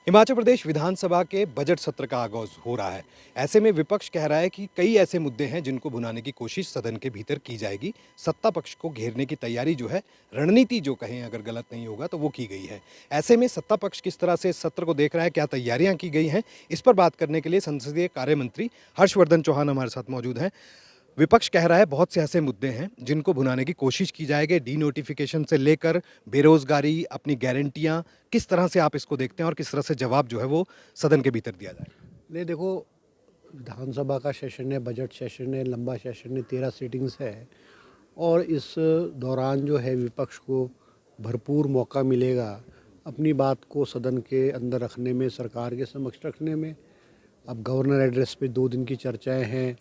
हिमाचल प्रदेश विधानसभा के बजट सत्र का आगाज हो रहा है। ऐसे में विपक्ष कह रहा है कि कई ऐसे मुद्दे हैं जिनको भुनाने की कोशिश सदन के भीतर की जाएगी। सत्ता पक्ष को घेरने की तैयारी जो है, रणनीति जो कहें अगर गलत नहीं होगा तो वो की गई है। ऐसे में सत्ता पक्ष किस तरह से इस सत्र को देख रहा है, क्या तैयारियां की गई हैं, इस पर बात करने के लिए संसदीय कार्य मंत्री हर्षवर्धन चौहान हमारे साथ मौजूद हैं। विपक्ष कह रहा है बहुत से ऐसे मुद्दे हैं जिनको भुनाने की कोशिश की जाएगी, डीनोटिफिकेशन से लेकर बेरोजगारी, अपनी गारंटियां। किस तरह से आप इसको देखते हैं और किस तरह से जवाब जो है वो सदन के भीतर दिया जाए? नहीं देखो, विधानसभा का सेशन है, बजट सेशन है, लंबा सेशन है, 13 सीटिंग्स है और इस दौरान जो है विपक्ष को भरपूर मौका मिलेगा अपनी बात को सदन के अंदर रखने में, सरकार के समक्ष रखने में। अब गवर्नर एड्रेस पे 2 दिन की चर्चाएं हैं,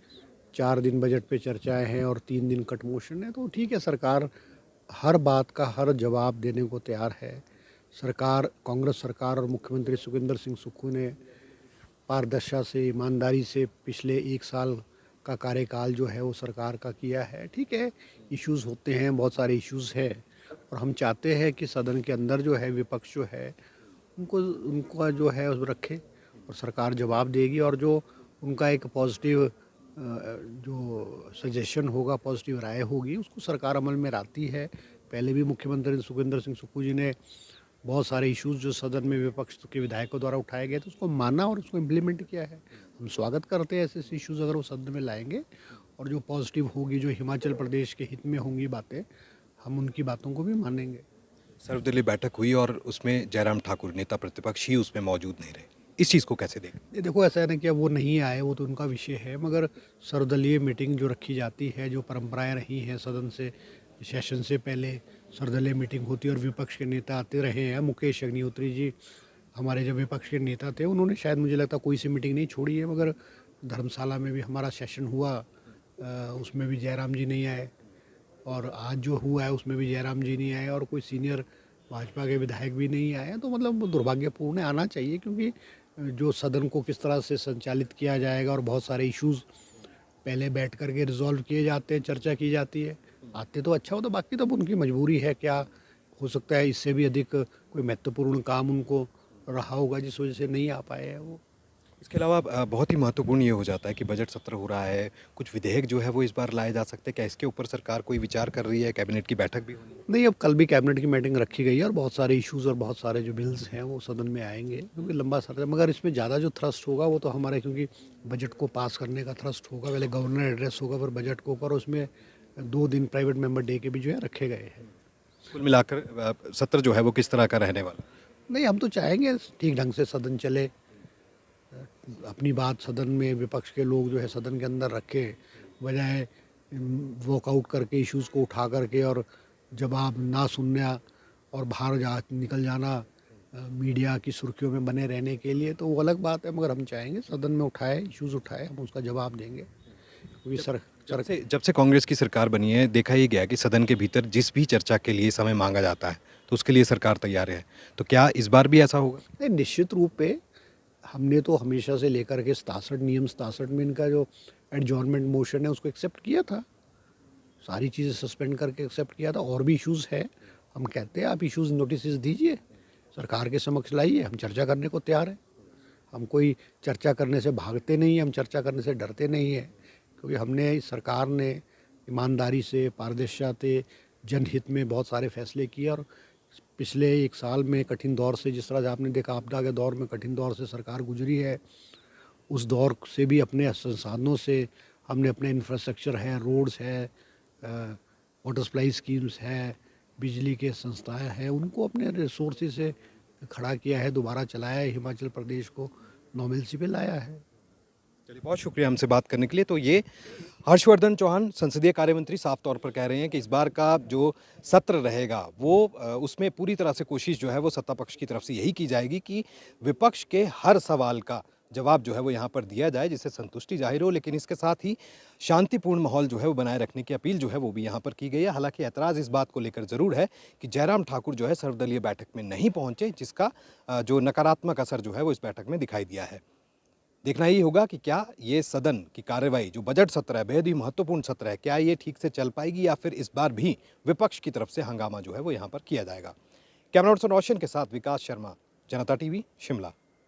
4 दिन बजट पे चर्चाएं हैं और 3 दिन कट मोशन है, तो ठीक है, सरकार हर बात का हर जवाब देने को तैयार है। सरकार, कांग्रेस सरकार और मुख्यमंत्री सुखविंदर सिंह सुक्खू ने पारदर्शिता से, ईमानदारी से पिछले 1 साल का कार्यकाल जो है वो सरकार का किया है। ठीक है, इश्यूज़ होते हैं, बहुत सारे इश्यूज़ हैं और हम चाहते हैं कि सदन के अंदर जो है विपक्ष जो है उनको उनका जो है उस रखे और सरकार जवाब देगी और जो उनका एक पॉजिटिव जो सजेशन होगा, पॉजिटिव राय होगी, उसको सरकार अमल में लाती है। पहले भी मुख्यमंत्री सुखविंदर सिंह सुक्खू जी ने बहुत सारे इश्यूज़ जो सदन में विपक्ष के विधायकों द्वारा उठाए गए थे उसको माना और उसको इम्प्लीमेंट किया है। हम स्वागत करते हैं ऐसे इश्यूज़ अगर वो सदन में लाएंगे और जो पॉजिटिव होगी, जो हिमाचल प्रदेश के हित में होंगी बातें, हम उनकी बातों को भी मानेंगे। सर्वदलीय बैठक हुई और उसमें जयराम ठाकुर नेता प्रतिपक्ष ही उसमें मौजूद नहीं रहे। इस चीज़ को कैसे देखें? ये देखो, ऐसा है ना कि अब वो नहीं आए, वो तो उनका विषय है, मगर सर्वदलीय मीटिंग जो रखी जाती है, जो परंपराएं रही हैं सदन से, सेशन से पहले सर्वदलीय मीटिंग होती है और विपक्ष के नेता आते रहे हैं। मुकेश अग्निहोत्री जी हमारे जब विपक्ष के नेता थे, उन्होंने शायद मुझे लगता कोई सी मीटिंग नहीं छोड़ी है, मगर धर्मशाला में भी हमारा सेशन हुआ, उसमें भी जयराम जी नहीं आए और आज जो हुआ है उसमें भी जयराम जी नहीं आए और कोई सीनियर भाजपा के विधायक भी नहीं आए हैं। तो मतलब दुर्भाग्यपूर्ण है, आना चाहिए, क्योंकि जो सदन को किस तरह से संचालित किया जाएगा और बहुत सारे इश्यूज़ पहले बैठ कर के रिजॉल्व किए जाते हैं, चर्चा की जाती है। आते तो अच्छा हो, तो बाकी तो अब उनकी मजबूरी है, क्या हो सकता है इससे भी अधिक कोई महत्वपूर्ण काम उनको रहा होगा जिस वजह से नहीं आ पाए हैं वो। इसके अलावा बहुत ही महत्वपूर्ण ये हो जाता है कि बजट सत्र हो रहा है, कुछ विधेयक जो है वो इस बार लाए जा सकते हैं। क्या इसके ऊपर सरकार कोई विचार कर रही है? कैबिनेट की बैठक भी होनी है? नहीं, अब कल भी कैबिनेट की मीटिंग रखी गई है और बहुत सारे इश्यूज़ और बहुत सारे जो बिल्स हैं वो सदन में आएंगे, क्योंकि लंबा सत्र है। मगर इसमें ज़्यादा जो थ्रस्ट होगा वो तो हमारे, क्योंकि बजट को पास करने का थ्रस्ट होगा, पहले गवर्नर एड्रेस होगा फिर बजट के ऊपर, उसमें 2 दिन प्राइवेट मेंबर डे के भी जो है रखे गए हैं। कुल मिलाकर सत्र जो है वो किस तरह का रहने वाला? नहीं, हम तो चाहेंगे ठीक ढंग से सदन चले, अपनी बात सदन में विपक्ष के लोग जो है सदन के अंदर रखें, बजाय वॉकआउट करके इश्यूज़ को उठा करके और जवाब ना सुनना और बाहर जा निकल जाना मीडिया की सुर्खियों में बने रहने के लिए, तो वो अलग बात है। मगर हम चाहेंगे सदन में उठाए, इश्यूज़ उठाए, हम उसका जवाब देंगे, क्योंकि जब से कांग्रेस की सरकार बनी है, देखा ही गया कि सदन के भीतर जिस भी चर्चा के लिए समय मांगा जाता है तो उसके लिए सरकार तैयार है। तो क्या इस बार भी ऐसा होगा? नहीं, निश्चित रूप पे हमने तो हमेशा से लेकर के 67 नियम 67 में इनका जो एडजॉर्नमेंट मोशन है उसको एक्सेप्ट किया था, सारी चीज़ें सस्पेंड करके एक्सेप्ट किया था। और भी इश्यूज़ है, हम कहते हैं आप इश्यूज़ नोटिस दीजिए, सरकार के समक्ष लाइए, हम चर्चा करने को तैयार हैं। हम कोई चर्चा करने से भागते नहीं हैं, हम चर्चा करने से डरते नहीं हैं, क्योंकि हमने, सरकार ने ईमानदारी से, पारदर्शिता से, जनहित में बहुत सारे फैसले किए और पिछले 1 साल में कठिन दौर से, जिस तरह से आपने देखा आपदा के दौर में कठिन दौर से सरकार गुजरी है, उस दौर से भी अपने संसाधनों से हमने अपने इंफ्रास्ट्रक्चर है, रोड्स है, वाटर सप्लाई स्कीम्स है, बिजली के संस्थाएं हैं, उनको अपने रिसोर्सेज से खड़ा किया है, दोबारा चलाया है, हिमाचल प्रदेश को नॉर्मलसी पे लाया है। चलिए, बहुत शुक्रिया हमसे बात करने के लिए। तो ये हर्षवर्धन चौहान संसदीय कार्य मंत्री साफ तौर पर कह रहे हैं कि इस बार का जो सत्र रहेगा वो उसमें पूरी तरह से कोशिश जो है वो सत्ता पक्ष की तरफ से यही की जाएगी कि विपक्ष के हर सवाल का जवाब जो है वो यहाँ पर दिया जाए, जिससे संतुष्टि जाहिर हो। लेकिन इसके साथ ही शांतिपूर्ण माहौल जो है वो बनाए रखने की अपील जो है वो भी यहाँ पर की गई है। हालांकि ऐतराज़ इस बात को लेकर ज़रूर है कि जयराम ठाकुर जो है सर्वदलीय बैठक में नहीं पहुँचे, जिसका जो नकारात्मक असर जो है वो इस बैठक में दिखाई दिया है। देखना ही होगा कि क्या ये सदन की कार्रवाई, जो बजट सत्र है, बेहद ही महत्वपूर्ण सत्र है, क्या ये ठीक से चल पाएगी या फिर इस बार भी विपक्ष की तरफ से हंगामा जो है वो यहाँ पर किया जाएगा। कैमरा पर्सन रोशन के साथ विकास शर्मा, जनता टीवी, शिमला।